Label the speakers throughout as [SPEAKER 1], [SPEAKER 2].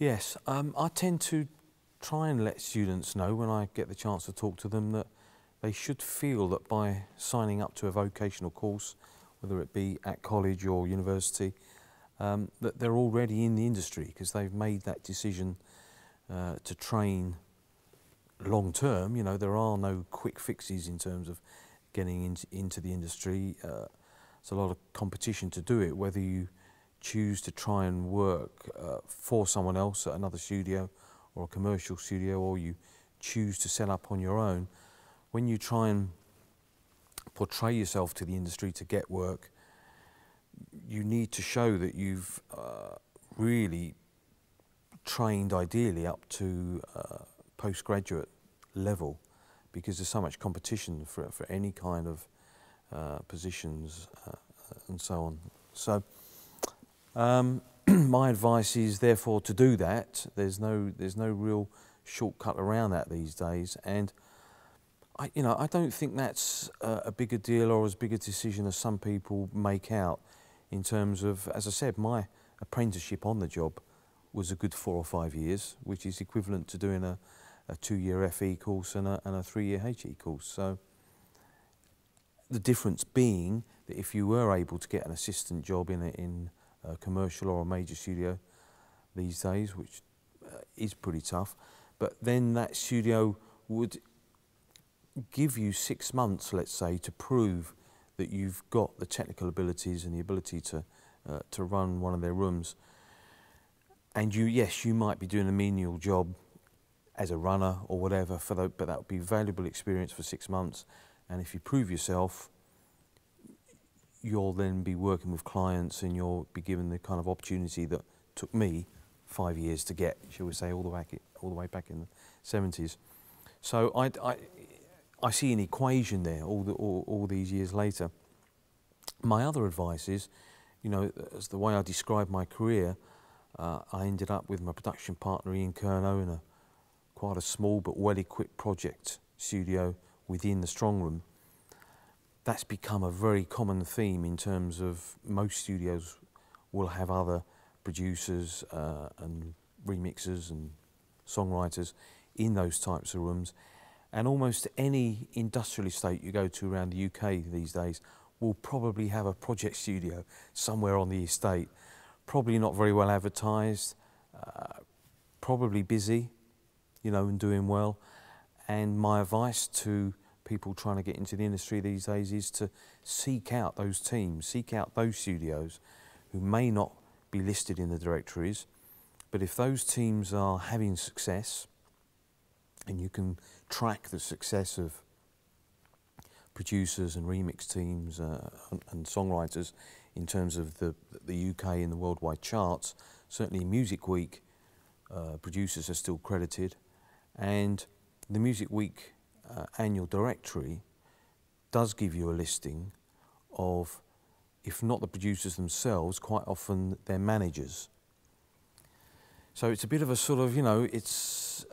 [SPEAKER 1] Yes, I tend to try and let students know when I get the chance to talk to them that they should feel that by signing up to a vocational course, whether it be at college or university, that they're already in the industry because they've made that decision to train long term. You know, there are no quick fixes in terms of getting into the industry. It's a lot of competition to do it, whether you choose to try and work for someone else at another studio or a commercial studio, or you choose to set up on your own. When you try and portray yourself to the industry to get work, you need to show that you've really trained ideally up to postgraduate level, because there's so much competition for any kind of positions and so on. So my advice is therefore to do that. There's no real shortcut around that these days, and I don't think that's a bigger deal or as big a decision as some people make out. In terms of, as I said, my apprenticeship on the job was a good 4 or 5 years, which is equivalent to doing a 2-year FE course and a 3-year HE course. So the difference being that if you were able to get an assistant job in a commercial or a major studio these days, which is pretty tough, but then that studio would give you 6 months, let's say, to prove that you've got the technical abilities and the ability to run one of their rooms. And yes, you might be doing a menial job as a runner or whatever, but that would be valuable experience for 6 months. And if you prove yourself, you'll then be working with clients and you'll be given the kind of opportunity that took me 5 years to get, shall we say, all the way back in the 70s. So I see an equation there all these years later. My other advice is, as the way I describe my career, I ended up with my production partner Ian Kerno in quite a small but well-equipped project studio within the strong room. That's become a very common theme in terms of most studios will have other producers and remixers and songwriters in those types of rooms. And almost any industrial estate you go to around the UK these days will probably have a project studio somewhere on the estate. Probably not very well advertised, probably busy, and doing well. And my advice to people trying to get into the industry these days is to seek out those teams, seek out those studios who may not be listed in the directories, but if those teams are having success, and you can track the success of producers and remix teams and songwriters in terms of the UK and the worldwide charts. Certainly Music Week producers are still credited, and the Music Week annual directory does give you a listing of, if not the producers themselves, quite often their managers. So it's a bit of a sort of, it's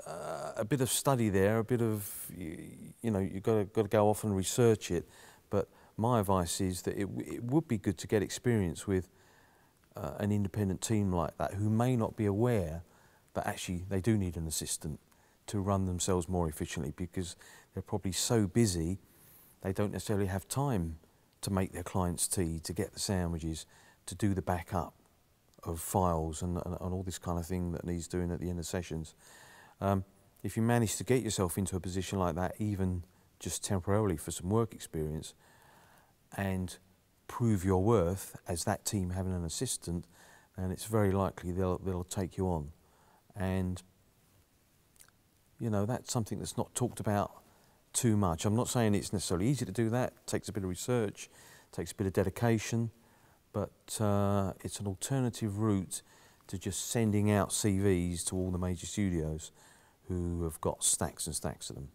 [SPEAKER 1] a bit of study there, a bit of, you've got to go off and research it. But my advice is that it would be good to get experience with an independent team like that, who may not be aware that actually they do need an assistant to run themselves more efficiently, because they're probably so busy they don't necessarily have time to make their clients tea, to get the sandwiches, to do the backup of files and all this kind of thing that needs doing at the end of sessions. If you manage to get yourself into a position like that, even just temporarily for some work experience, and prove your worth as that team having an assistant, then it's very likely they'll take you on. And that's something that's not talked about too much. I'm not saying it's necessarily easy to do that. It takes a bit of research, takes a bit of dedication, but it's an alternative route to just sending out CVs to all the major studios who have got stacks and stacks of them.